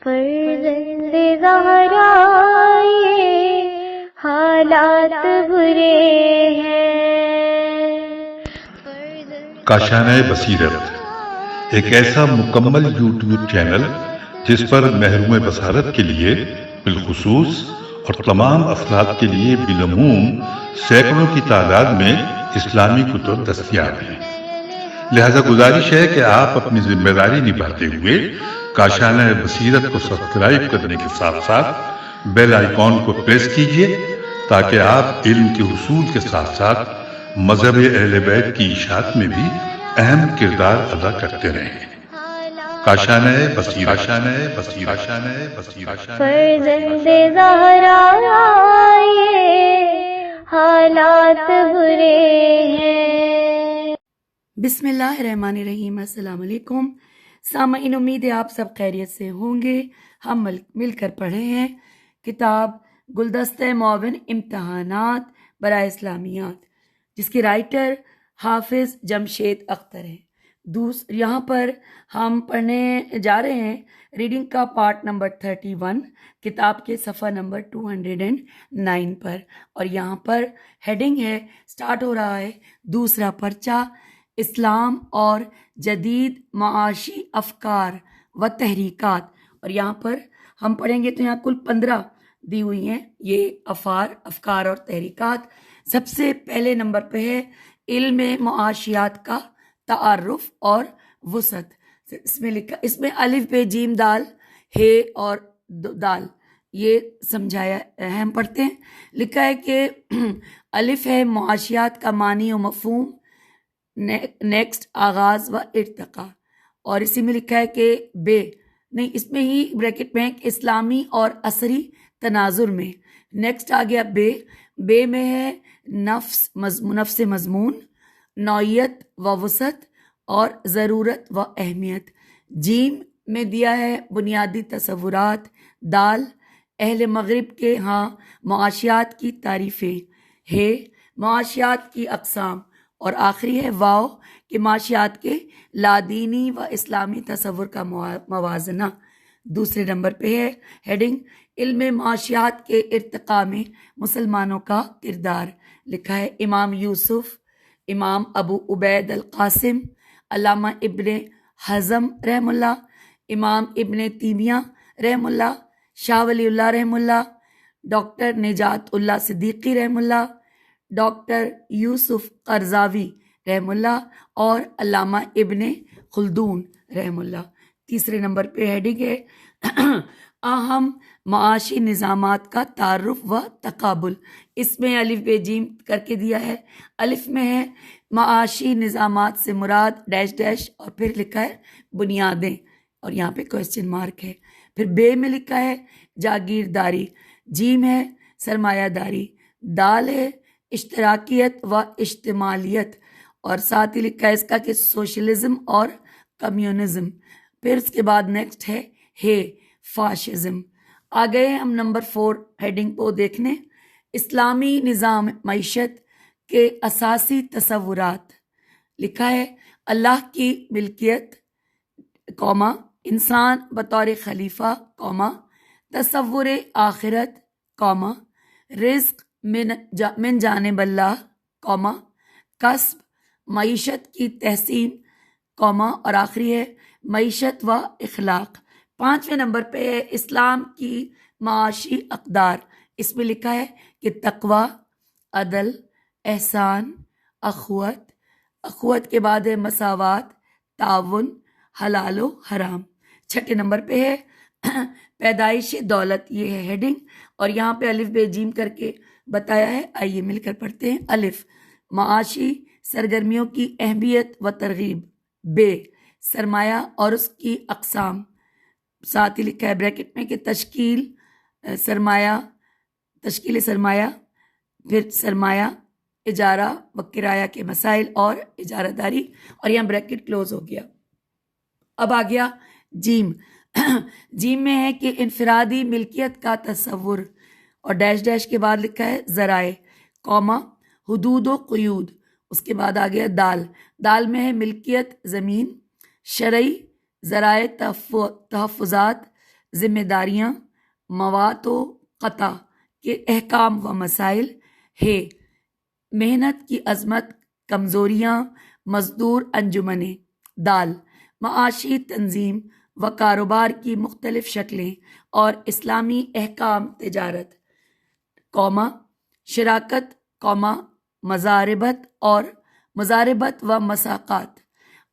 فرزند زہرا یہ حالات برے ہیں۔ کاشانہ بصیرت ایک ایسا مکمل یوٹیوب چینل جس پر محروم بصارت کے لیے بالخصوص اور تمام افراد کے لیے بالعموم سینکڑوں کی تعداد میں اسلامی کتب دستیاب ہیں۔ لہذا گزارش ہے کہ آپ اپنی ذمہ داری نبھاتے ہوئے کاشانہ بصیرت کو سبسکرائب کرنے کے ساتھ ساتھ بیل آئیکن کو پریس کیجیے تاکہ آپ علم کے حصول کے ساتھ ساتھ مذہب اہل بیت کی اشاعت میں بھی اہم کردار ادا کرتے رہیں۔ کاشانہ بصیرت۔ فرزند زہرا یہ حالات برے ہیں۔ بسم اللہ الرحمن الرحیم۔ السلام علیکم سامعین، امید ہے آپ سب خیریت سے ہوں گے۔ ہم مل کر پڑھے ہیں کتاب گلدستہ معاون امتحانات برائے اسلامیات، جس کے رائٹر حافظ جمشید اختر ہیں۔ یہاں پر ہم پڑھنے جا رہے ہیں ریڈنگ کا پارٹ نمبر 31 کتاب کے صفحہ نمبر 209 پر، اور یہاں پر ہیڈنگ ہے، سٹارٹ ہو رہا ہے دوسرا پرچہ، اسلام اور جدید معاشی افکار و تحریکات۔ اور یہاں پر ہم پڑھیں گے تو یہاں کل 15 دی ہوئی ہیں یہ افکار اور تحریکات۔ سب سے پہلے نمبر پہ ہے علم معاشیات کا تعارف اور وسعت۔ اس میں الف بے جیم دال ہے اور دال یہ سمجھایا ہے، ہم پڑھتے ہیں۔ لکھا ہے کہ الف ہے معاشیات کا معنی و مفہوم، نیکسٹ آغاز و ارتقاء، اور اسی میں لکھا ہے کہ اس میں ہی بریکٹ میں اسلامی اور عصری تناظر میں۔ نیکسٹ آ گیا بے میں ہے نفس مضمون، نوعیت و وسعت اور ضرورت و اہمیت۔ جیم میں دیا ہے بنیادی تصورات۔ دال اہل مغرب کے ہاں معاشیات کی تعریفیں ہے، معاشیات کی اقسام، اور آخری ہے واو کہ معاشیات کے لادینی و اسلامی تصور کا موازنہ۔ دوسرے نمبر پہ ہے ہیڈنگ علم معاشیات کے ارتقاء میں مسلمانوں کا کردار۔ لکھا ہے امام یوسف، امام ابو عبید القاسم، علامہ ابن حزم رحم اللہ، امام ابن تیمیہ رحم اللہ، شاہ ولی اللہ رحم اللہ، ڈاکٹر نجات اللہ صدیقی رحم اللہ، ڈاکٹر یوسف قرضاوی رحم اللہ، اور علامہ ابن خلدون رحم اللہ۔ تیسرے نمبر پہ ہیڈنگ ہے اہم معاشی نظامات کا تعارف و تقابل۔ اس میں الف بے جیم کر کے دیا ہے۔ الف میں ہے معاشی نظامات سے مراد ڈیش ڈیش، اور پھر لکھا ہے بنیادیں، اور یہاں پہ کوسچن مارک ہے۔ پھر بے میں لکھا ہے جاگیرداری، جیم ہے سرمایہ داری، دال ہے اشتراکیت و اجتماعیت، اور ساتھ ہی لکھا ہے اس کا کہ سوشلزم اور کمیونزم۔ پھر اس کے بعد نیکسٹ ہے فاشزم۔ آ گئے ہم نمبر 4 ہیڈنگ کو دیکھنے، اسلامی نظام معیشت کے اساسی تصورات۔ لکھا ہے اللہ کی ملکیت، انسان بطور خلیفہ، تصور آخرت، رزق من جانب اللہ، کسب، معیشت کی تحسین، اور آخری ہے معیشت و اخلاق۔ 5ویں نمبر پہ ہے اسلام کی معاشی اقدار۔ اس میں لکھا ہے کہ تقوی، عدل، احسان، اخوت کے بعد ہے مساوات، تعاون، حلال و حرام۔ 6 نمبر پہ ہے پیدائش دولت، یہ ہے ہیڈنگ، اور یہاں پہ الف بے جیم کر کے بتایا ہے۔ آئیے مل کر پڑھتے ہیں۔ الف معاشی سرگرمیوں کی اہمیت و ترغیب، بے سرمایہ اور اس کی اقسام، ساتھ ہی لکھا ہے بریکٹ میں کہ تشکیل سرمایہ، پھر سرمایہ، اجارہ و کرایہ کے مسائل اور اجارہ داری، اور یہاں بریکٹ کلوز ہو گیا۔ اب آ گیا جیم۔ جیم میں ہے کہ انفرادی ملکیت کا تصور، اور ڈیش ڈیش کے بعد لکھا ہے ذرائع، حدود و قیود۔ اس کے بعد آ گیا دال میں ہے ملکیت زمین، شرعی ذرائع تحفظات، ذمہ داریاں، موات و قطع کے احکام و مسائل، ہے محنت کی عظمت، کمزوریاں، مزدور انجمنیں، دال معاشی تنظیم و کاروبار کی مختلف شکلیں اور اسلامی احکام، تجارت، قوما شراکت، قوما مزاربت و مساقات۔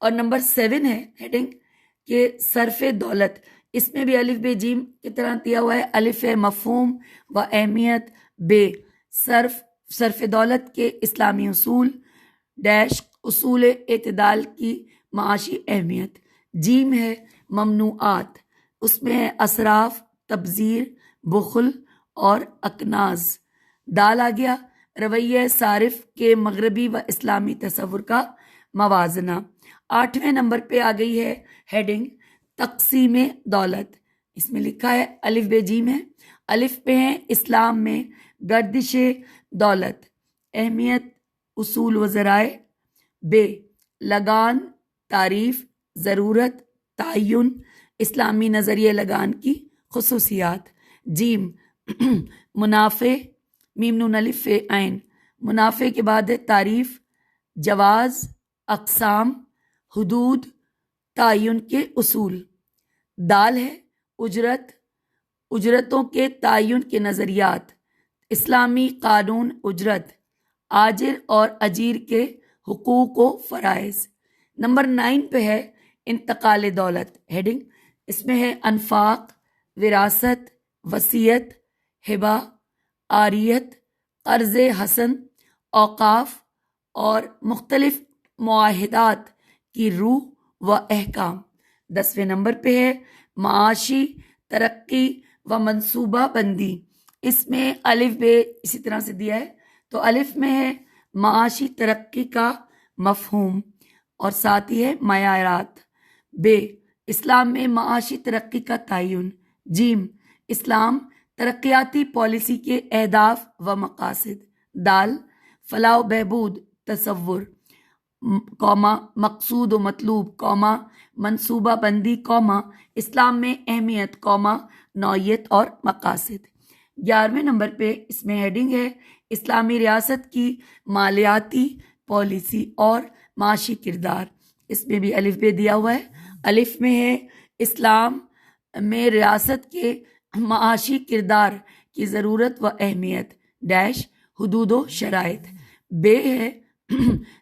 اور نمبر 7 ہے ہیڈنگ کہ صرف دولت، اس میں بھی الف بے جیم کی طرح دیا ہوا ہے، الف ہے مفہوم و اہمیت، بے صرف دولت کے اسلامی اصول، ڈیش اصول اعتدال کی معاشی اہمیت، جیم ہے ممنوعات، اس میں ہے اسراف، تبذیر، بخل اور اکناز، دال آ گیا رویہ صارف کے مغربی و اسلامی تصور کا موازنہ۔ 8ویں نمبر پہ آ گئی ہے ہیڈنگ تقسیم دولت، اس میں لکھا ہے الف بے جیم ہے، الف پہ ہے اسلام میں گردش دولت، اہمیت، اصول و ذرائع، بے لگان، تعریف، ضرورت، تعین، اسلامی نظریہ لگان کی خصوصیات، جیم منافع، میم نون الف عین، منافع کے بعد ہے تعریف، جواز، اقسام، حدود، تعین کے اصول، دال ہے اجرت، اجرتوں کے تعین کے نظریات، اسلامی قانون اجرت، آجر اور اجیر کے حقوق و فرائض۔ نمبر 9 پہ ہے انتقال دولت، ہیڈنگ اس میں ہے انفاق، وراثت، وصیت، ہبہ، عاریت، قرض حسن، اوقاف اور مختلف معاہدات کی روح و احکام۔ 10ویں نمبر پہ ہے معاشی ترقی و منصوبہ بندی، اس میں الف بے اسی طرح سے دیا ہے، تو الف میں ہے معاشی ترقی کا مفہوم اور ساتھ ہی ہے معیارات، بے اسلام میں معاشی ترقی کا تعین، جیم اسلام ترقیاتی پالیسی کے اہداف و مقاصد، دال فلاح و بہبود تصور، قوما مقصود و مطلوب، قوما منصوبہ بندی، قوما اسلام میں اہمیت، قوما نوعیت اور مقاصد۔ 11ویں نمبر پہ اس میں ہیڈنگ ہے اسلامی ریاست کی مالیاتی پالیسی اور معاشی کردار، اس میں بھی الف بے دیا ہوا ہے، الف میں ہے اسلام میں ریاست کے معاشی کردار کی ضرورت و اہمیت، ڈیش حدود و شرائط، بے ہے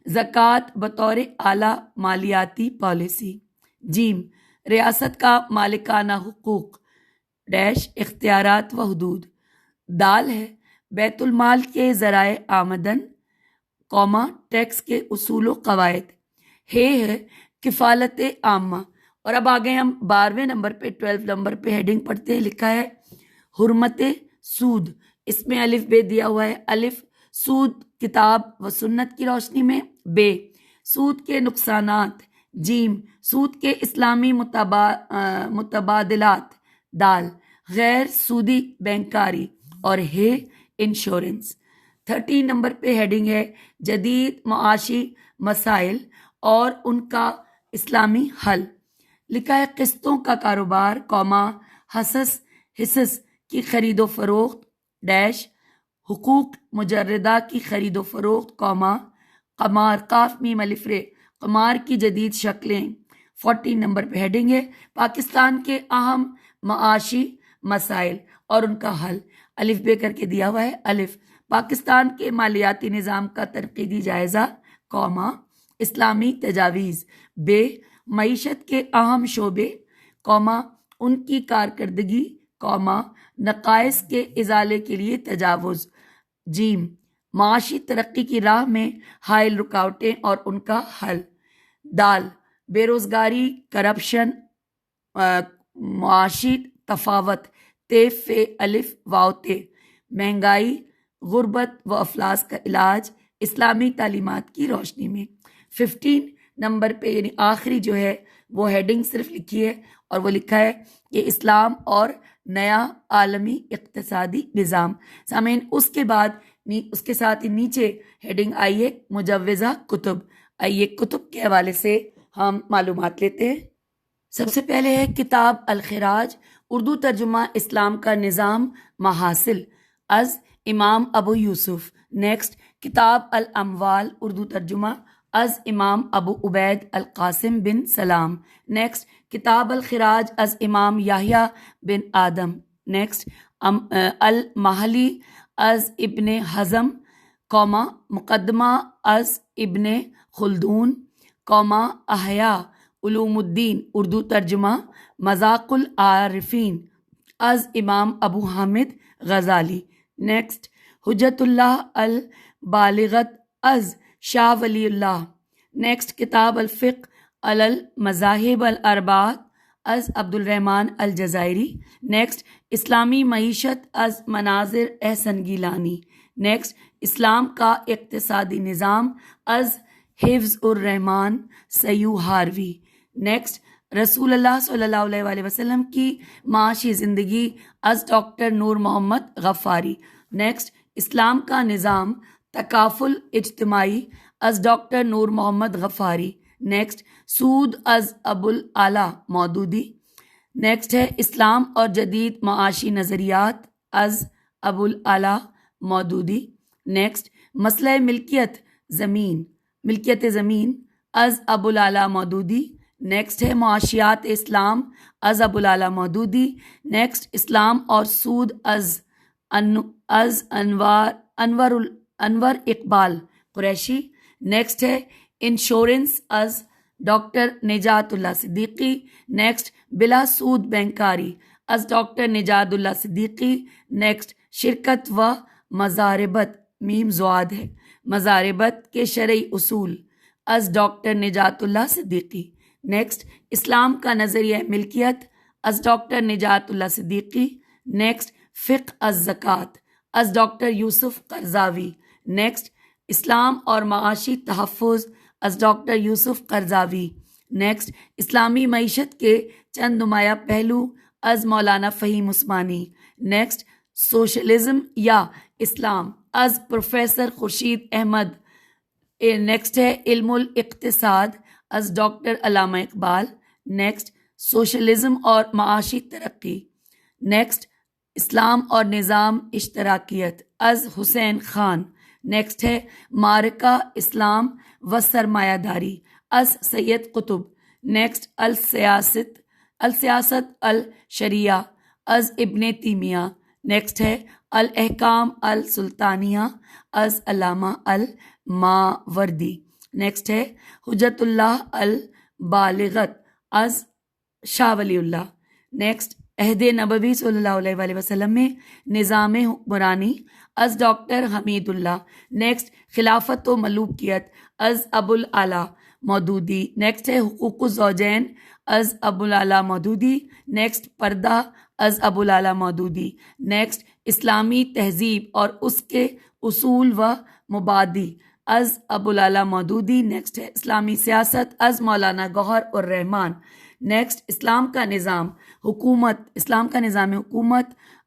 زکوٰۃ بطور اعلیٰ مالیاتی پالیسی، جیم ریاست کا مالکانہ حقوق، ڈیش اختیارات و حدود، دال ہے بیت المال کے ذرائع آمدن، قوما ٹیکس کے اصول و قواعد، ہے کفالت عامہ۔ اور اب آگئے ہم 12ویں نمبر پہ 12 نمبر پہ ہیڈنگ پڑھتے ہیں، لکھا ہے حرمت سود، اس میں الف بے دیا ہوا ہے، الف سود کتاب و سنت کی روشنی میں، بے سود کے نقصانات، جیم سود کے اسلامی متبادلات، دال غیر سودی بینکاری اور ہے انشورنس۔ 13 نمبر پہ ہیڈنگ ہے جدید معاشی مسائل اور ان کا اسلامی حل، لکھا ہے قسطوں کا کاروبار، قوما حصص کی خرید و فروخت، ڈیش حقوق مجردہ کی خرید و فروخت، قوما قمار، قاف میم الف رے، قمار کی جدید شکلیں۔ 14 نمبر پہ ہیڈنگ ہے پاکستان کے اہم معاشی مسائل اور ان کا حل، الف بے کر کے دیا ہوا ہے، الف پاکستان کے مالیاتی نظام کا تنقیدی جائزہ، قوما اسلامی تجاویز، بے معیشت کے اہم شعبے، قوما ان کی کارکردگی، قوما نقائص کے ازالے کے لیے تجاوز، جیم معاشی ترقی کی راہ میں حائل رکاوٹیں اور ان کا حل، دال بے روزگاری، کرپشن، معاشی تفاوت، تے فے الف واو تے، مہنگائی، غربت و افلاس کا علاج اسلامی تعلیمات کی روشنی میں۔ 15 نمبر پہ یعنی آخری جو ہے وہ ہیڈنگ صرف لکھی ہے اور وہ لکھا ہے کہ اسلام اور نیا عالمی اقتصادی نظام۔ سامعین اس کے بعد اس کے ساتھ ہی نیچے ہیڈنگ آئی ہے مجوزہ کتب، آئیے کتب کے حوالے سے ہم معلومات لیتے ہیں۔ سب سے پہلے ہے کتاب الخراج اردو ترجمہ اسلام کا نظام محاصل از امام ابو یوسف. نیکسٹ کتاب الاموال اردو ترجمہ از امام ابو عبید القاسم بن سلام. نیکسٹ کتاب الخراج از امام یحییٰ بن آدم. نیکسٹ المحلی از ابن حزم قوما مقدمہ از ابن خلدون قوما احیاء علوم الدین اردو ترجمہ مذاق العارفین از امام ابو حامد غزالی. نیکسٹ حجت اللہ البالغت از شاہ ولی اللہ. نیکسٹ کتاب الفقہ علی المذاہب الاربعۃ از عبد الرحمن الجزائری. نیکسٹ اسلامی معیشت از مناظر احسن گیلانی. نیکسٹ اسلام کا اقتصادی نظام از حفظ الرحمن سیو ہاروی. نیکسٹ رسول اللہ صلی اللہ علیہ وآلہ وسلم کی معاشی زندگی is doctor Noor Muhammad Ghifari. Next اسلام کا نظام تکافل اجتماعی is doctor Noor Muhammad Ghifari. Next سود از ابو الاعلیٰ مودودی. نیکسٹ ہے اسلام اور جدید معاشی نظریات از ابو الاعلیٰ مودودی. نیکسٹ مسئلہ ملکیت زمین از ابو الاعلیٰ مودودی. نیکسٹ ہے معاشیات اسلام از ابو الاعلیٰ مودودی. نیکسٹ اسلام اور سود از انور اقبال قریشی. نیکسٹ ہے انشورنس از ڈاکٹر نجات اللہ صدیقی. نیکسٹ بلا سود بینکاری از ڈاکٹر نجات اللہ صدیقی. نیکسٹ شرکت و مزاربت مزاربت کے شرعی اصول از ڈاکٹر نجات اللہ صدیقی. نیکسٹ اسلام کا نظریہ ملکیت از ڈاکٹر نجات اللہ صدیقی. نیکسٹ فقہ از زکوٰۃ از ڈاکٹر یوسف قرضاوی. نیکسٹ اسلام اور معاشی تحفظ از ڈاکٹر یوسف قرضاوی. نیکسٹ اسلامی معیشت کے چند نمایاں پہلو از مولانا فہیم عثمانی. نیکسٹ سوشلزم یا اسلام از پروفیسر خورشید احمد. نیکسٹ ہے علم الاقتصاد is doctor Allama Iqbal. Next socialism اور معاشی ترقی. نیکسٹ اسلام اور نظام اشتراکیت از حسین خان. نیکسٹ ہے معرکہ اسلام و سرمایہ داری از سید قطب. نیکسٹ السیاست الشریعہ از ابن تیمیہ. نیکسٹ ہے الاحکام السلطانیہ از علامہ الماوردی. نیکسٹ ہے حجت اللہ البالغت از شاہ ولی اللہ. نیکسٹ عہد نبوی صلی اللہ علیہ وآلہ وسلم میں نظام حکمرانی is doctor Hamid Allah. Next خلافت و ملوکیت از ابو الاعلیٰ مودودی. نیکسٹ ہے حقوق الزوجین از ابو الاعلیٰ مودودی. نیکسٹ پردہ از ابو الاعلیٰ مودودی. نیکسٹ اسلامی تہذیب اور اس کے اصول و مبادی از ابو الاعلیٰ مودودی. نیکسٹ ہے اسلامی سیاست از مولانا گوہر الرحمان. نیکسٹ اسلام کا نظام حکومت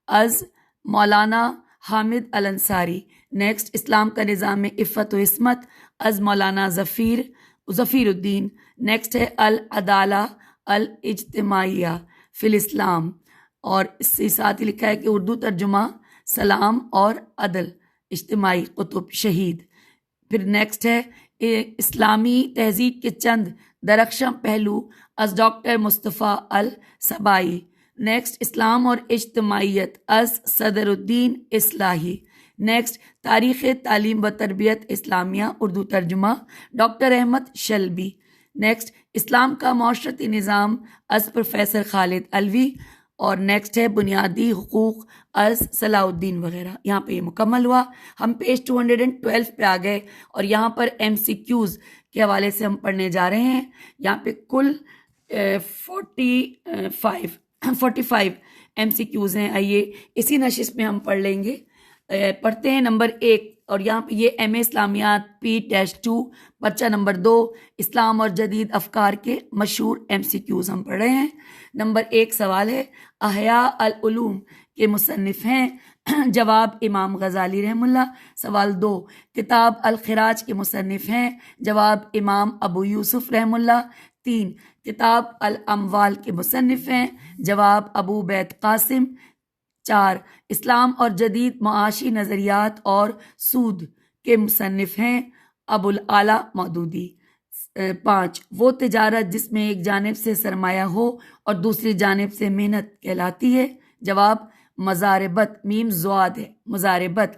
از مولانا حامد الانصاری. نیکسٹ اسلام کا نظام عفت و عصمت از مولانا ظفیر الدین. نیکسٹ ہے العدالہ الاجتماعیہ فی الاسلام، اور اس سے ساتھ ہی لکھا ہے کہ اردو ترجمہ سلام اور عدل اجتماعی قطب شہید. پھر نیکسٹ ہے اسلامی تہذیب کے چند درخشاں پہلو از ڈاکٹر مصطفیٰ السبائی. نیکسٹ اسلام اور اجتماعیت از صدر الدین اصلاحی. نیکسٹ تاریخ تعلیم و تربیت اسلامیہ اردو ترجمہ ڈاکٹر احمد شلبی. نیکسٹ اسلام کا معاشرتی نظام از پروفیسر خالد علوی. اور نیکسٹ ہے بنیادی حقوق از صلاح الدین وغیرہ. یہاں پہ یہ مکمل ہوا. ہم پیج 212 پہ آ گئے اور یہاں پر MCQs کے حوالے سے ہم پڑھنے جا رہے ہیں. یہاں پہ کل 45 MCQs ہیں. آئیے اسی نشست میں ہم پڑھ لیں گے. پڑھتے ہیں نمبر 1، اور یہاں پہ یہ MA اسلامیات P-2 پرچہ نمبر 2 اسلام اور جدید افکار کے مشہور MCQs ہم پڑھ رہے ہیں. نمبر 1 سوال ہے احیاء العلوم کے مصنف ہیں؟ جواب امام غزالی رحمہ اللہ. سوال 2 کتاب الخراج کے مصنف ہیں؟ جواب امام ابو یوسف رحمہ اللہ. 3 کتاب الاموال کے مصنف ہیں، جواب ابو عبید قاسم۔ 4 اسلام اور جدید معاشی نظریات اور سود کے مصنف ہیں، ابو الاعلی مودودی۔ 5 وہ تجارت جس میں ایک جانب سے سرمایہ ہو اور دوسری جانب سے محنت کہلاتی ہے، جواب مزاربت، میم زواد ہے، مزاربت۔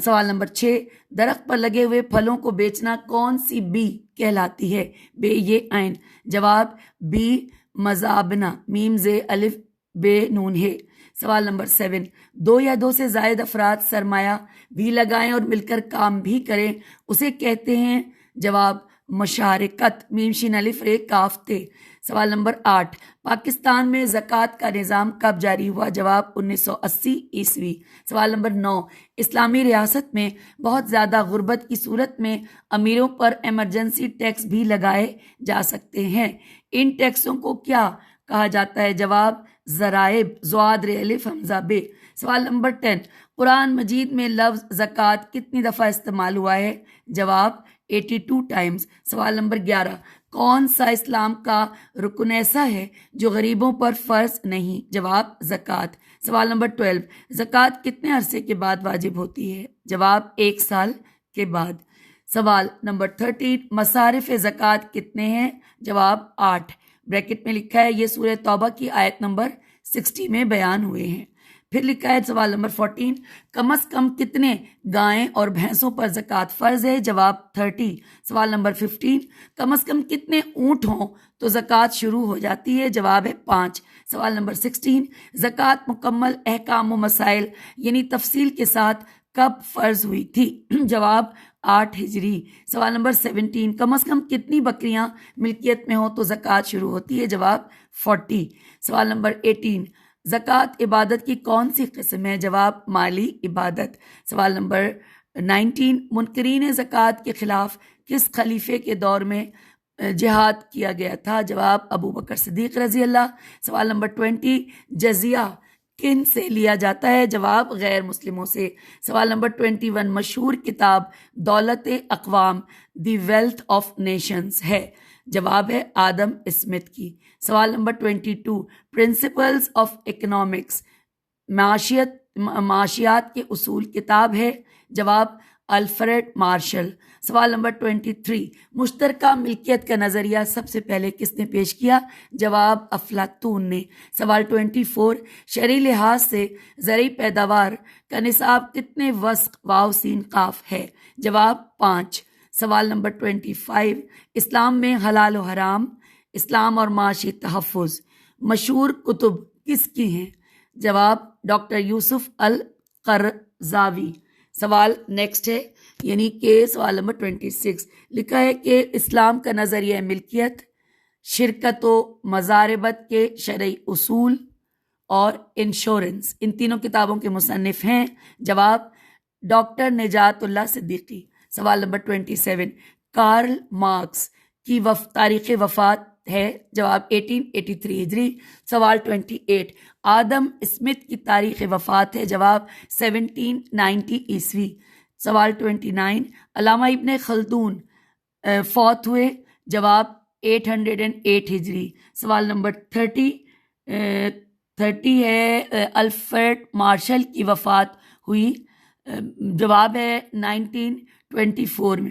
سوال نمبر 6 درخت پر لگے ہوئے پھلوں کو بیچنا کون سی بی کہلاتی ہے، بے یہ عین، جواب بی مزابنہ، میم زے الف بے نون ہے۔ سوال نمبر 7 2 یا 2 سے زائد افراد سرمایہ بھی لگائیں اور مل کر کام بھی کریں، اسے کہتے ہیں، جواب مشارکت، میم شین الف رے کاف تے۔ سوال نمبر 8 پاکستان میں زکوٰۃ کا نظام کب جاری ہوا، جواب 1980 عیسوی۔ سوال نمبر 9 اسلامی ریاست میں بہت زیادہ غربت کی صورت میں امیروں پر ایمرجنسی ٹیکس بھی لگائے جا سکتے ہیں، ان ٹیکسوں کو کیا کہا جاتا ہے، جواب ضرائب، زواد رے الف حمزہ بے۔ سوال نمبر 10 قرآن مجید میں لفظ زکوٰۃ کتنی دفعہ استعمال ہوا ہے، جواب 82 ٹائمز۔ سوال نمبر 11 کون سا اسلام کا رکن ایسا ہے جو غریبوں پر فرض نہیں، جواب زکوٰۃ۔ سوال نمبر 12 زکوٰۃ کتنے عرصے کے بعد واجب ہوتی ہے، جواب 1 سال کے بعد۔ سوال نمبر 13 مصارف زکوٰۃ کتنے ہیں، جواب 8، بریکٹ میں لکھا ہے، یہ سورہ توبہ کی آیت نمبر 60 میں بیان ہوئے ہیں۔ پھر لکھا ہے سوال نمبر 14 کم از کم کتنے گائیں اور بھینسوں پر زکوٰۃ فرض ہے، جواب 30۔ سوال نمبر 15 کم از کم کتنے اونٹ ہوں تو زکوٰۃ شروع ہو جاتی ہے، جواب ہے 5۔ سوال نمبر 16 زکوٰۃ مکمل احکام و مسائل یعنی تفصیل کے ساتھ کب فرض ہوئی تھی، جواب 8 ہجری۔ سوال نمبر 17 کم از کم کتنی بکریاں ملکیت میں ہوں تو زکوٰۃ شروع ہوتی ہے، جواب 40۔ سوال نمبر 18 زکوٰۃ عبادت کی کون سی قسم ہے، جواب مالی عبادت۔ سوال نمبر 19 منکرین زکوٰۃ کے خلاف کس خلیفے کے دور میں جہاد کیا گیا تھا، جواب ابو بکر صدیق رضی اللہ۔ سوال نمبر 20 جزیہ کن سے لیا جاتا ہے، جواب غیر مسلموں سے۔ سوال نمبر 21 مشہور کتاب دولت اقوام دی ویلتھ آف نیشنز ہے، جواب ہے آدم اسمتھ کی۔ سوال نمبر 22 پرنسپلز آف اکنامکس معاشیات کے اصول کتاب ہے، جواب الفریڈ مارشل۔ سوال نمبر 23 مشترکہ ملکیت کا نظریہ سب سے پہلے کس نے پیش کیا، جواب افلاطون نے۔ سوال 24 شرعی لحاظ سے زرعی پیداوار کا نصاب کتنے وسق واو سین قاف ہے، جواب 5۔ سوال نمبر 25 اسلام میں حلال و حرام، اسلام اور معاشی تحفظ مشہور کتب کس کی ہیں، جواب ڈاکٹر یوسف القرضاوی۔ سوال نیکسٹ ہے، یعنی کہ سوال نمبر 26 لکھا ہے کہ اسلام کا نظریہ ملکیت، شرکت و مزاربت کے شرعی اصول اور انشورنس ان تینوں کتابوں کے مصنف ہیں، جواب ڈاکٹر نجات اللہ صدیقی۔ سوال نمبر 27 کارل مارکس کی تاریخ وفات ہے، جواب 1883 ہجری۔ سوال 28 آدم اسمتھ کی تاریخ وفات ہے، جواب 1790 عیسوی۔ سوال 29 علامہ ابن خلدون فوت ہوئے، جواب 808 ہجری۔ سوال نمبر 30 ہے الفریڈ مارشل کی وفات ہوئی، جواب ہے 1924 میں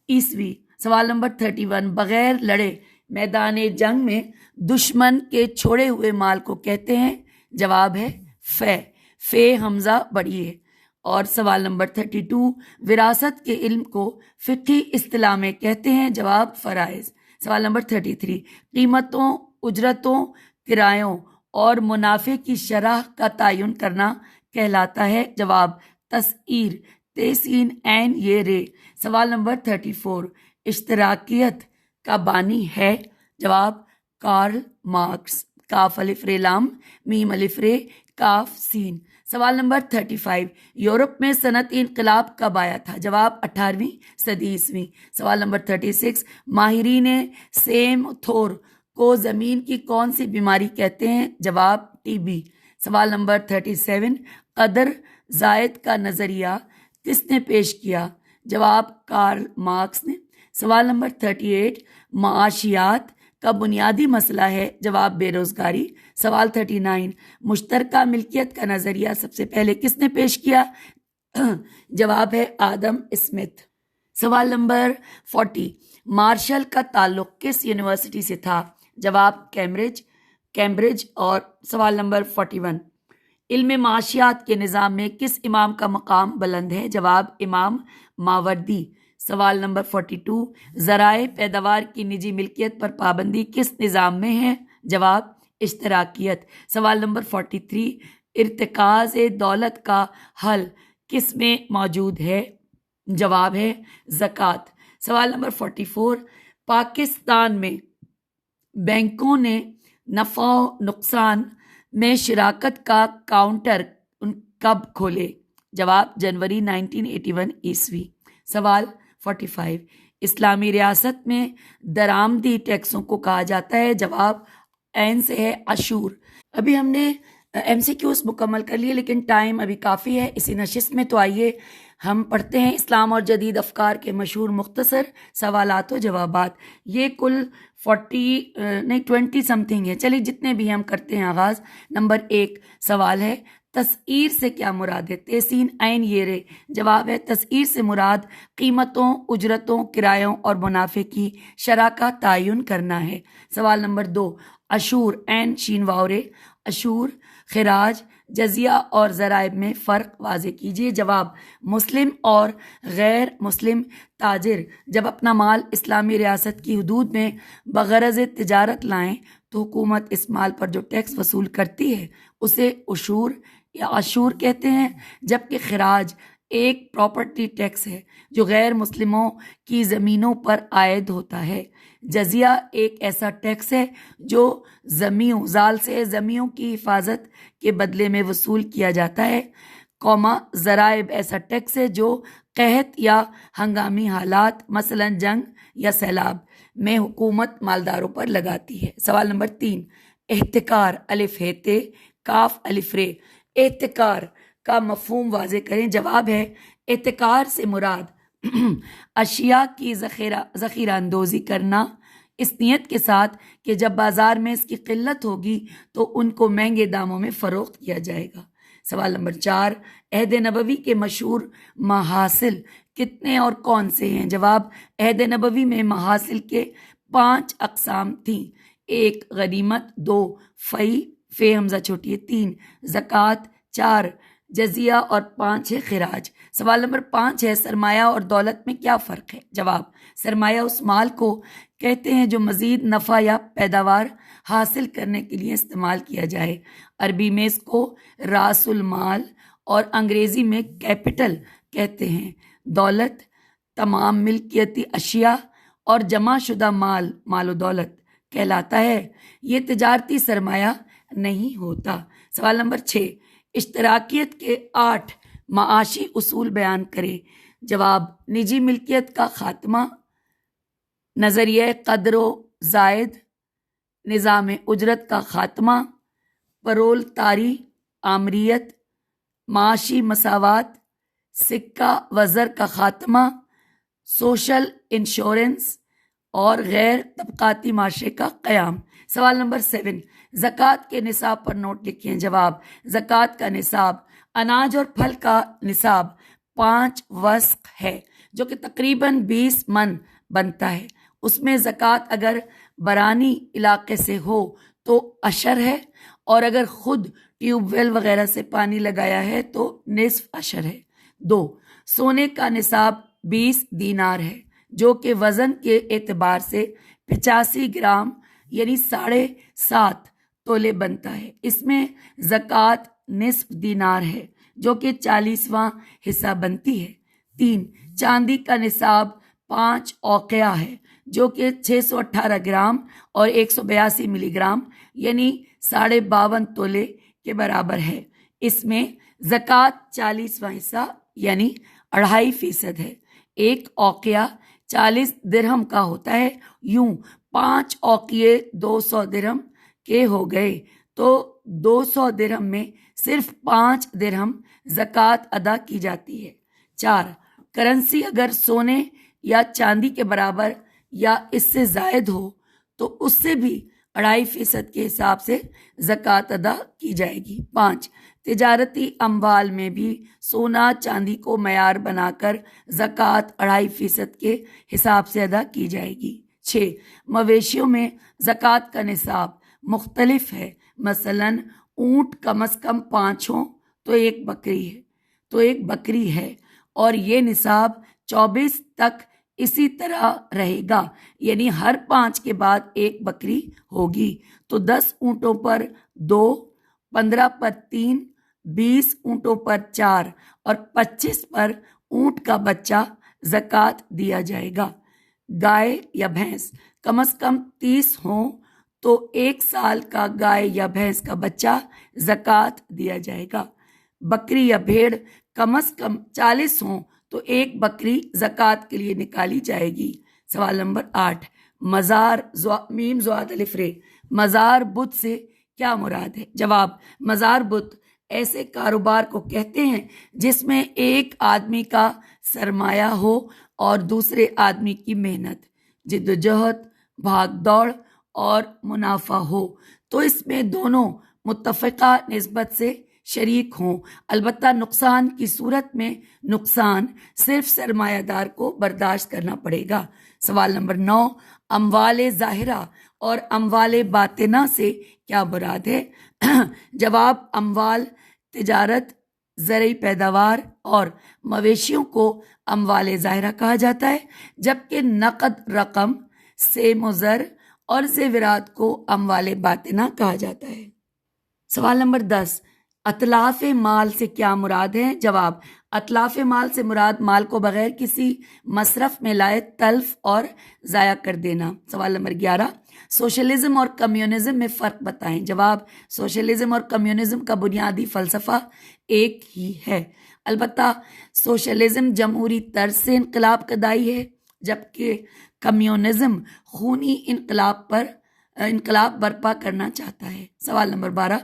عیسوی۔ سوال نمبر 31 بغیر لڑے میدان جنگ میں دشمن کے چھوڑے ہوئے مال کو کہتے ہیں، جواب ہے فے حمزہ بڑی ہے۔ اور سوال نمبر 32 وراثت کے علم کو فقہی اصطلاح میں کہتے ہیں، جواب فرائض۔ سوال نمبر 33 قیمتوں، اجرتوں، کرایوں اور منافع کی شرح کا تعین کرنا کہلاتا ہے، جواب تسعیر، تسین عین یہ رے۔ سوال نمبر 34 اشتراکیت کا بانی ہے، جواب کارل مارکس، کاف الف رے لام میم الف رے کاف سین۔ سوال نمبر 35 یورپ میں صنعتی انقلاب کب آیا تھا، جواب 18ویں صدی عیسوی۔ سوال نمبر 36 ماہرین سیم تھور کو زمین کی کون سی بیماری کہتے ہیں، جواب ٹی بی۔ سوال نمبر 37 قدر زائد کا نظریہ کس نے پیش کیا، جواب کارل مارکس نے۔ سوال نمبر 38 معاشیات کا بنیادی مسئلہ ہے، جواب بے روزگاری۔ سوال 39 مشترکہ ملکیت کا نظریہ سب سے پہلے کس نے پیش کیا؟ جواب ہے آدم اسمتھ۔ سوال نمبر 40 مارشل کا تعلق کس یونیورسٹی سے تھا؟ جواب کیمبرج۔ اور سوال نمبر 41 علم معاشیات کے نظام میں کس امام کا مقام بلند ہے؟ جواب امام ماوردی۔ سوال نمبر 42 ذرائع پیداوار کی نجی ملکیت پر پابندی کس نظام میں ہے؟ جواب اشتراکیت۔ سوال نمبر 43 ارتکاز دولت کا حل کس میں موجود ہے؟ جواب ہے زکوٰۃ۔ سوال نمبر 44 پاکستان میں بینکوں نے نفع و نقصان میں شراکت کا کاؤنٹر کب کھولے؟ جواب جنوری 1981 عیسوی۔ سوال 45 اسلامی ریاست میں درآمدی ٹیکسوں کو کہا جاتا ہے؟ جواب عین سے ہے عشور۔ ابھی ہم نے MCQs مکمل کر لیے، لیکن ٹائم ابھی کافی ہے اسی نشست میں، تو آئیے ہم پڑھتے ہیں اسلام اور جدید افکار کے مشہور مختصر سوالات و جوابات۔ یہ کل 20 سم تھنگ ہے، چلیے جتنے بھی ہم کرتے ہیں آغاز۔ نمبر 1 سوال ہے تسعیر سے کیا مراد ہے؟ تحسین عین یہ رے۔ جواب ہے تسعیر سے مراد قیمتوں، اجرتوں، کرایوں اور منافع کی شرح کا تعین کرنا ہے۔ سوال نمبر 2 عشور عین شین واورے، عشور، خراج، جزیہ اور ضرائب میں فرق واضح کیجیے۔ جواب مسلم اور غیر مسلم تاجر جب اپنا مال اسلامی ریاست کی حدود میں بغرض تجارت لائیں تو حکومت اس مال پر جو ٹیکس وصول کرتی ہے اسے عشور یا عشور کہتے ہیں، جبکہ خراج ایک پراپرٹی ٹیکس ہے جو غیر مسلموں کی زمینوں پر عائد ہوتا ہے۔ جزیہ ایک ایسا ٹیکس ہے جو زال سے زمیوں کی حفاظت کے بدلے میں وصول کیا جاتا ہے۔ ضرائب ایسا ٹیکس ہے جو قحط یا ہنگامی حالات مثلا جنگ یا سیلاب میں حکومت مالداروں پر لگاتی ہے۔ سوال نمبر 3 احتکار الف ہے کاف الف رے، احتکار کا مفہوم واضح کریں۔ جواب ہے احتکار سے مراد اشیاء کی ذخیرہ اندوزی کرنا اس نیت کے ساتھ کہ جب بازار میں اس کی قلت ہوگی تو ان کو مہنگے داموں میں فروخت کیا جائے گا۔ سوال نمبر 4 عہد نبوی کے مشہور محاصل کتنے اور کون سے ہیں؟ جواب عہد نبوی میں محاصل کے 5 اقسام تھیں۔ 1 غنیمت، 2 فی حمزہ چھوٹی ہے، 3 زکوٰۃ، 4 جزیہ اور 5 ہے خراج۔ سوال نمبر 5 ہے سرمایہ اور دولت میں کیا فرق ہے؟ جواب سرمایہ اس مال کو کہتے ہیں جو مزید نفع یا پیداوار حاصل کرنے کے لیے استعمال کیا جائے۔ عربی میں اس کو راس المال اور انگریزی میں کیپٹل کہتے ہیں۔ دولت تمام ملکیتی اشیاء اور جمع شدہ مال و دولت کہلاتا ہے، یہ تجارتی سرمایہ نہیں ہوتا۔ سوال نمبر 6 اشتراکیت کے 8 معاشی اصول بیان کریں۔ جواب نجی ملکیت کا خاتمہ، نظریہ قدر و زائد، نظام اجرت کا خاتمہ، پرولتاری آمریت، معاشی مساوات، سکہ و زر کا خاتمہ، سوشل انشورنس اور غیر طبقاتی معاشرے کا قیام۔ سوال نمبر 7 زکوٰۃ کے نصاب پر نوٹ لکھیں۔ جواب زکوٰۃ کا نصاب اناج اور پھل کا نصاب 5 وسق ہے جو کہ تقریباً 20 من بنتا ہے۔ اس میں زکوٰۃ اگر برانی علاقے سے ہو تو عشر ہے، اور اگر خود ٹیوب ویل وغیرہ سے پانی لگایا ہے تو نصف عشر ہے۔ 2 سونے کا نصاب 20 دینار ہے جو کہ وزن کے اعتبار سے 85 گرام یعنی 7.5 تولے بنتا ہے۔ اس میں زکوٰۃ نصف دینار ہے جو کہ 40واں حصہ بنتی ہے۔ 3 چاندی کا نصاب 5 اوقیہ ہے جو کہ 618 گرام اور 182 ملی گرام یعنی 52.5 تولے کے برابر ہے۔ اس میں زکوٰۃ 40واں حصہ یعنی 2.5% ہے۔ 1 اوقیہ 40 درہم کا ہوتا ہے، یوں 5 اوقیے 200 درہم کے ہو گئے تو 200 درہم میں صرف 5 درہم زکوٰۃ ادا کی جاتی ہے۔ 4 کرنسی اگر سونے یا چاندی کے برابر یا اس سے زائد ہو تو اس سے بھی 2.5% کے حساب سے زکوٰۃ ادا کی جائے گی۔ 5، تجارتی اموال میں بھی سونا چاندی کو معیار بنا کر زکوٰۃ 2.5% کے حساب سے ادا کی جائے گی۔ 6، مویشیوں میں زکوٰۃ کا نصاب مختلف ہے، مثلاً اونٹ کم از کم 5 ہوں تو ایک بکری ہے اور یہ نصاب 24 تک اسی طرح رہے گا، یعنی ہر 5 کے بعد ایک بکری ہوگی تو 10 اونٹوں پر 2، 15 پر 3، 20 اونٹوں پر 4 اور 25 پر اونٹ کا بچہ زکوٰۃ دیا جائے گا۔ گائے یا بھینس کم از کم 30 ہوں تو 1 سال کا گائے یا بھینس کا بچہ زکوٰۃ دیا جائے گا۔ بکری یا بھیڑ کم از کم 40 ہوں تو ایک بکری زکوٰۃ کے لیے نکالی جائے گی۔ سوال نمبر 8، مزار میم زواد الف رے مزار بت سے کیا مراد ہے؟ جواب، مزار بت ایسے کاروبار کو کہتے ہیں جس میں ایک آدمی کا سرمایہ ہو اور دوسرے آدمی کی محنت، جدوجہد، بھاگ دوڑ اور منافع ہو، تو اس میں دونوں متفقہ نسبت سے شریک ہوں، البتہ نقصان کی صورت میں نقصان صرف سرمایہ دار کو برداشت کرنا پڑے گا۔ سوال نمبر 9، اموال ظاہرہ اور اموال باطنہ سے کیا مراد ہے؟ جواب، اموال تجارت، زرعی پیداوار اور مویشیوں کو اموال ظاہرہ کہا جاتا ہے، جبکہ نقد رقم، سیم و زر اور زیورات کو اموال باطنہ کہا جاتا ہے۔ سوال نمبر 10، اتلاف مال سے کیا مراد ہے؟ جواب، اتلاف مال سے مراد مال کو بغیر کسی مصرف میں لائے تلف اور ضائع کر دینا۔ سوال نمبر 11، سوشلزم اور کمیونزم میں فرق بتائیں۔ جواب، سوشلزم اور کمیونزم کا بنیادی فلسفہ ایک ہی ہے، البتہ سوشلزم جمہوری طرز سے انقلاب کا داعی ہے، جبکہ کمیونزم خونی انقلاب برپا کرنا چاہتا ہے۔ سوال نمبر 12،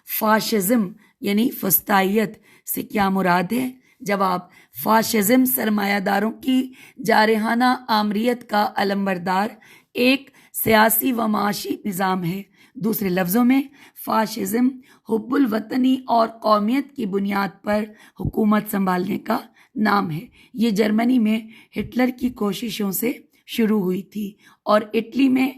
فاشزم یعنی فسطائیت سے کیا مراد ہے؟ جواب، فاشزم سرمایہ داروں کی جارحانہ آمریت کا علمبردار ایک سیاسی و معاشی نظام ہے۔ دوسرے لفظوں میں فاشزم حب الوطنی اور قومیت کی بنیاد پر حکومت سنبھالنے کا نام ہے۔ یہ جرمنی میں ہٹلر کی کوششوں سے شروع ہوئی تھی اور اٹلی میں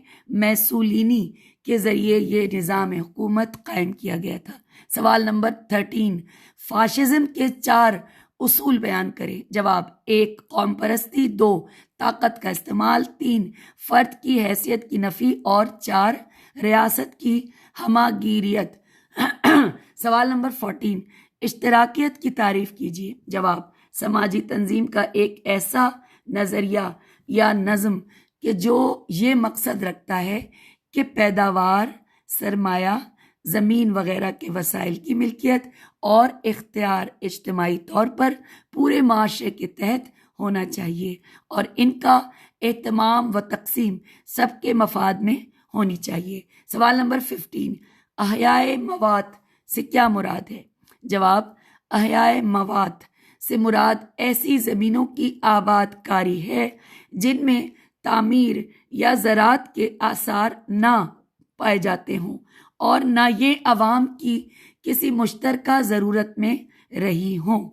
میسولینی کے ذریعے یہ نظام حکومت قائم کیا گیا تھا۔ سوال نمبر 13، فاشزم کے 4 اصول بیان کریں۔ جواب، 1 قوم پرستی، 2 طاقت کا استعمال، 3 فرد کی حیثیت کی نفی اور 4 ریاست کی ہماگیریت۔ سوال نمبر 14، اشتراکیت کی تعریف کیجیے۔ جواب، سماجی تنظیم کا ایک ایسا نظریہ یا نظم کہ جو یہ مقصد رکھتا ہے کہ پیداوار، سرمایہ، زمین وغیرہ کے وسائل کی ملکیت اور اختیار اجتماعی طور پر پورے معاشرے کے تحت ہونا چاہیے اور ان کا اہتمام و تقسیم سب کے مفاد میں ہونی چاہیے۔ سوال نمبر 15، احیائے موات سے کیا مراد ہے؟ جواب، احیائے موات سے مراد ایسی زمینوں کی آباد کاری ہے جن میں تعمیر یا زراعت کے آثار نہ پائے جاتے ہوں اور نہ یہ عوام کی کسی مشترکہ ضرورت میں رہی ہوں،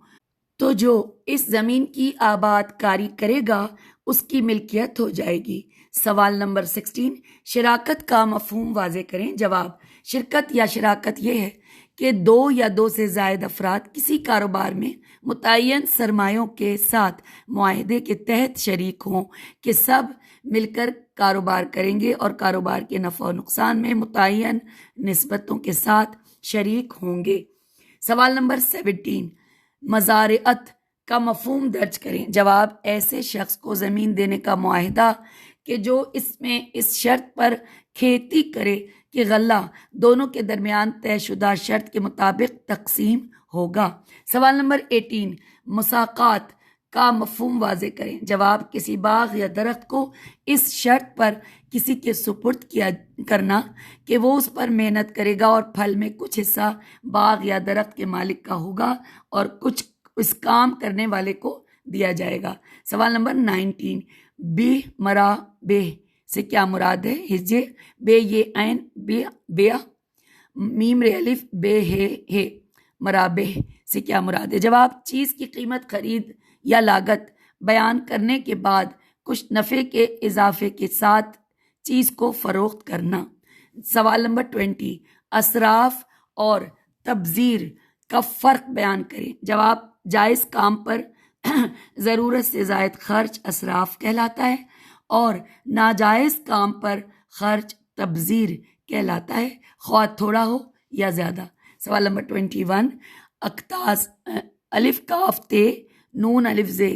تو جو اس زمین کی آباد کاری کرے گا اس کی ملکیت ہو جائے گی۔ سوال نمبر 16، شراکت کا مفہوم واضح کریں۔ جواب، شرکت یا شراکت یہ ہے کہ 2 یا 2 سے زائد افراد کسی کاروبار میں متعین سرمایوں کے ساتھ معاہدے کے تحت شریک ہوں کہ سب مل کر کاروبار کریں گے اور کاروبار کے نفع و نقصان میں متعین نسبتوں کے ساتھ شریک ہوں گے۔ سوال نمبر 17، مزارعت کا مفہوم درج کریں۔ جواب، ایسے شخص کو زمین دینے کا معاہدہ کہ جو اس میں اس شرط پر کھیتی کرے کہ غلہ دونوں کے درمیان طے شدہ شرط کے مطابق تقسیم ہوگا۔ سوال نمبر 18، مساقات کا مفہوم واضح کریں۔ جواب، کسی باغ یا درخت کو اس شرط پر کسی کے سپرد کیا کرنا کہ وہ اس پر محنت کرے گا اور پھل میں کچھ حصہ باغ یا درخت کے مالک کا ہوگا اور کچھ اس کام کرنے والے کو دیا جائے گا۔ سوال نمبر 19، بے مرا بے سے کیا مراد ہے؟ ہجے بے یہ عین بیا میم رے الف بے ہے مرابے سے کیا مراد ہے؟ جواب، چیز کی قیمت خرید یا لاگت بیان کرنے کے بعد کچھ نفع کے اضافے کے ساتھ چیز کو فروخت کرنا۔ سوال نمبر 20، اسراف اور تبذیر کا فرق بیان کریں۔ جواب، جائز کام پر ضرورت سے زائد خرچ اسراف کہلاتا ہے اور ناجائز کام پر خرچ تبذیر کہلاتا ہے، خواہ تھوڑا ہو یا زیادہ۔ سوال نمبر 21، اقتاز الف کاف تے نون الف زے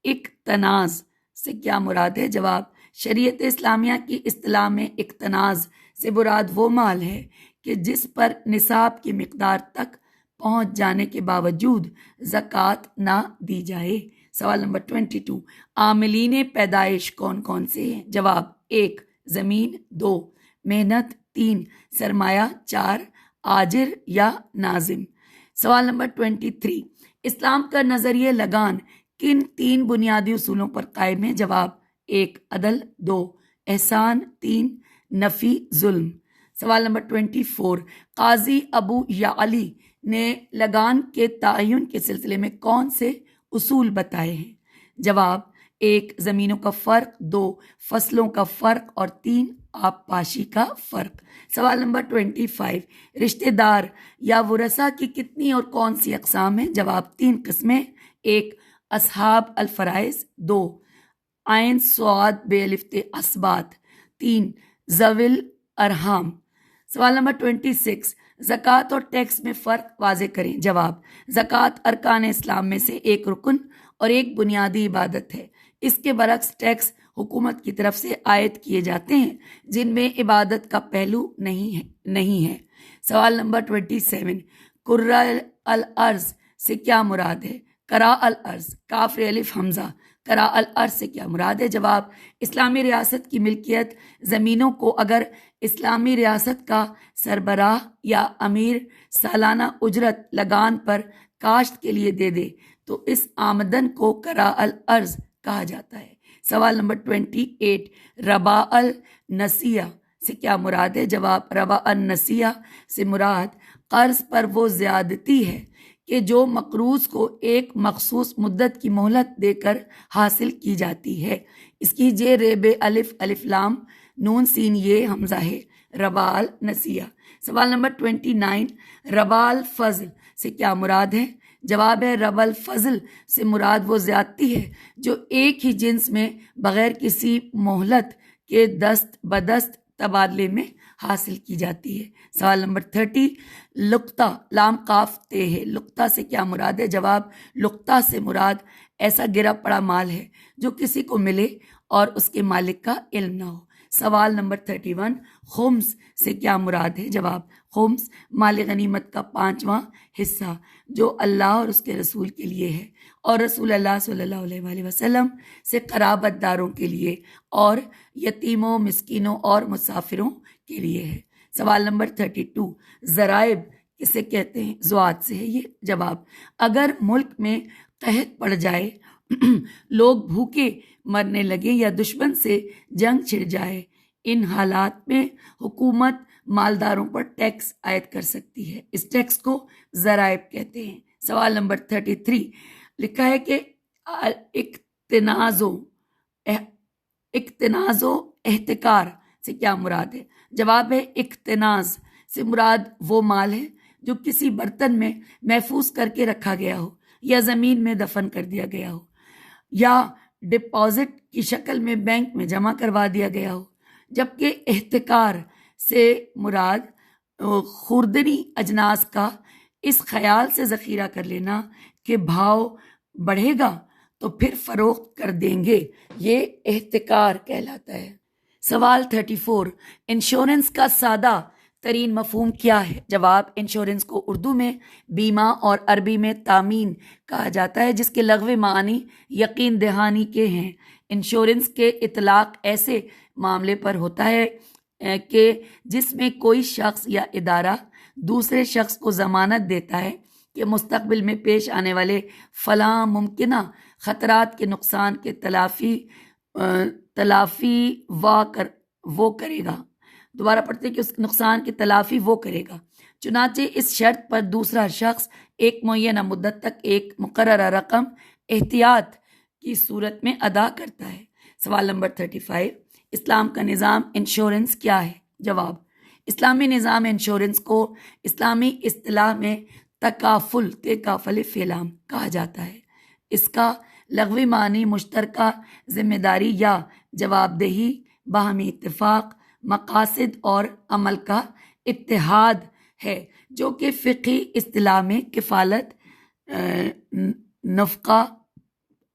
اقتناز سے کیا مراد ہے؟ جواب، شریعت اسلامیہ کی اصطلاح میں اقتناز سے مراد وہ مال ہے کہ جس پر نصاب کی مقدار تک پہنچ جانے کے باوجود زکوٰۃ نہ دی جائے۔ سوال نمبر 22، عاملین پیدائش کون کون سے ہیں؟ جواب، 1 زمین، 2 محنت، 3 سرمایہ، 4 آجر یا ناظم۔ سوال نمبر 23، اسلام کا نظریہ لگان کن 3 بنیادی اصولوں پر قائم ہے؟ جواب، 1 عدل، 2 احسان، 3 نفی ظلم۔ سوال نمبر 24، قاضی ابو یعلی نے لگان کے تعین کے سلسلے میں کون سے اصول بتائے ہیں؟ جواب، 1 زمینوں کا فرق، 2 فصلوں کا فرق اور 3 آب پاشی کا فرق۔ سوال نمبر 25، رشتہ دار یا ورثہ کی کتنی اور کون سی اقسام ہیں؟ جواب، 3 قسمیں، 1 اصحاب الفرائض، 2 عین صاد بے الف تے اسبات، 3 ذوی الارحام۔ سوال نمبر 26، زکوٰۃ اور ٹیکس میں فرق واضح کریں۔ جواب، زکوٰۃ ارکان اسلام میں سے ایک رکن اور ایک بنیادی عبادت ہے۔ اس کے برعکس ٹیکس حکومت کی طرف سے عائد کیے جاتے ہیں جن میں عبادت کا پہلو نہیں ہے۔ سوال نمبر 27، قرہ الارض سے کیا مراد ہے؟ قرا الارض، کاف ر الف حمزہ، قرا الارض سے کیا مراد ہے؟ جواب، اسلامی ریاست کی ملکیت زمینوں کو اگر اسلامی ریاست کا سربراہ یا امیر سالانہ اجرت لگان پر کاشت کے لیے دے دے تو اس آمدن کو قرا الارض کہا جاتا ہے۔ سوال نمبر 28، ربا النسیہ سے کیا مراد ہے؟ جواب، ربا النسیہ سے مراد قرض پر وہ زیادتی ہے کہ جو مقروض کو ایک مخصوص مدت کی مہلت دے کر حاصل کی جاتی ہے۔ اس کی جے ریب الف الف لام نون سین یہ حمزہ ہے، ربا النسیہ۔ سوال نمبر 29، ربا الفضل سے کیا مراد ہے؟ جواب ہے، ربا الفضل سے مراد وہ زیادتی ہے جو ایک ہی جنس میں بغیر کسی مہلت کے دست بدست تبادلے میں حاصل کی جاتی ہے۔ سوال نمبر 30، لقطہ لام قاف تے ہے، لقطہ سے کیا مراد ہے؟ جواب، لقطہ سے مراد ایسا گرا پڑا مال ہے جو کسی کو ملے اور اس کے مالک کا علم نہ ہو۔ سوال نمبر 31، خمس سے کیا مراد ہے؟ جواب، خمس مال غنیمت کا 5واں حصہ جو اللہ اور اس کے رسول کے لیے ہے اور رسول اللہ صلی اللہ علیہ وآلہ وسلم سے قرابت داروں کے لیے اور یتیموں، مسکینوں اور مسافروں کے لیے ہے۔ سوال نمبر 32، ضرائب کسے کہتے ہیں؟ زوات سے ہے یہ۔ جواب، اگر ملک میں قحط پڑ جائے، لوگ بھوکے مرنے لگیں یا دشمن سے جنگ چھڑ جائے، ان حالات میں حکومت مالداروں پر ٹیکس عائد کر سکتی ہے۔ اس ٹیکس کو ضرائب کہتے ہیں۔ سوال نمبر 33، لکھا ہے کہ اقتناز و احتکار سے کیا مراد ہے؟ جواب ہے، اقتناز سے مراد وہ مال ہے جو کسی برتن میں محفوظ کر کے رکھا گیا ہو یا زمین میں دفن کر دیا گیا ہو یا ڈپازٹ کی شکل میں بینک میں جمع کروا دیا گیا ہو، جبکہ احتکار سے مراد خوردنی اجناس کا اس خیال سے ذخیرہ کر لینا کہ بھاؤ بڑھے گا تو پھر فروخت کر دیں گے، یہ احتکار کہلاتا ہے۔ سوال 34، انشورنس کا سادہ ترین مفہوم کیا ہے؟ جواب، انشورنس کو اردو میں بیمہ اور عربی میں تامین کہا جاتا ہے، جس کے لغوی معنی یقین دہانی کے ہیں۔ انشورنس کے اطلاق ایسے معاملے پر ہوتا ہے کہ جس میں کوئی شخص یا ادارہ دوسرے شخص کو ضمانت دیتا ہے کہ مستقبل میں پیش آنے والے فلاں ممکنہ خطرات کے نقصان کے تلافی وہ کرے گا۔ دوبارہ پڑھتے کہ اس نقصان کی تلافی وہ کرے گا۔ چنانچہ اس شرط پر دوسرا شخص ایک معینہ مدت تک ایک مقررہ رقم احتیاط کی صورت میں ادا کرتا ہے۔ سوال نمبر 35، اسلام کا نظام انشورنس کیا ہے؟ جواب، اسلامی نظام انشورنس کو اسلامی اصطلاح میں تکافل فعلام کہا جاتا ہے۔ اس کا لغوی معنی مشترکہ ذمہ داری یا جواب دہی، باہمی اتفاق، مقاصد اور عمل کا اتحاد ہے، جو کہ فقہی اصطلاح میں کفالت، نفقہ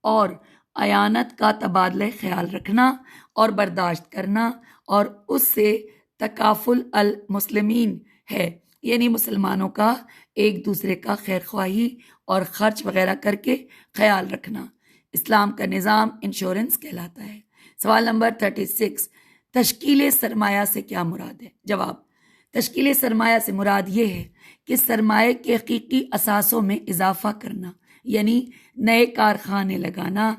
اور اعانت کا تبادلہ خیال رکھنا اور برداشت کرنا، اور اس سے تکافل المسلمین ہے، یعنی مسلمانوں کا ایک دوسرے کا خیر خواہی اور خرچ وغیرہ کر کے خیال رکھنا اسلام کا نظام انشورنس کہلاتا ہے۔ سوال نمبر 36، تشکیل سرمایہ سے کیا مراد ہے؟ جواب، تشکیل سرمایہ سے مراد یہ ہے کہ سرمایہ کے حقیقی اثاثوں میں اضافہ کرنا، یعنی نئے کارخانے لگانا،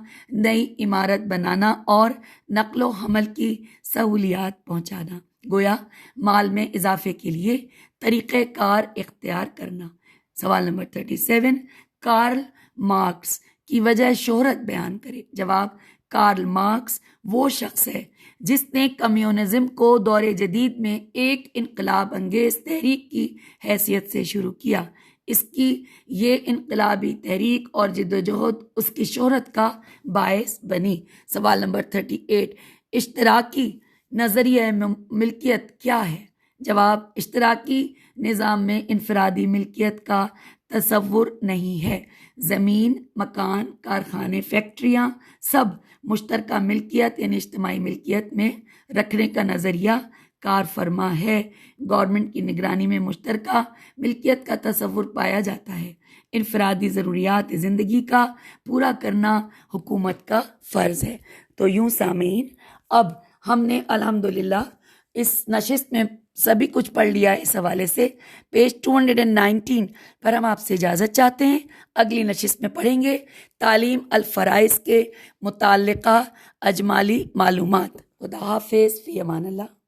نئی عمارت بنانا اور نقل و حمل کی سہولیات پہنچانا، گویا مال میں اضافے کے لیے طریقہ کار اختیار کرنا۔ سوال نمبر 37، کارل مارکس کی وجہ شہرت بیان کرے۔ جواب، کارل مارکس وہ شخص ہے جس نے کمیونزم کو دور جدید میں ایک انقلاب انگیز تحریک کی حیثیت سے شروع کیا۔ اس کی یہ انقلابی تحریک اور جدوجہد اس کی شہرت کا باعث بنی۔ سوال نمبر 38، اشتراکی نظریہ ملکیت کیا ہے؟ جواب، اشتراکی نظام میں انفرادی ملکیت کا تصور نہیں ہے۔ زمین، مکان، کارخانے، فیکٹریاں سب مشترکہ ملکیت یعنی اجتماعی ملکیت میں رکھنے کا نظریہ کار فرما ہے۔ گورنمنٹ کی نگرانی میں مشترکہ ملکیت کا تصور پایا جاتا ہے۔ انفرادی ضروریات زندگی کا پورا کرنا حکومت کا فرض ہے۔ تو یوں سامعین، اب ہم نے الحمدللہ اس نشست میں سبھی کچھ پڑھ لیا ہے۔ اس حوالے سے پیج 219 پر ہم آپ سے اجازت چاہتے ہیں۔ اگلی نشست میں پڑھیں گے تعلیم الفرائض کے متعلقہ اجمالی معلومات۔ خدا حافظ، فی امان اللہ۔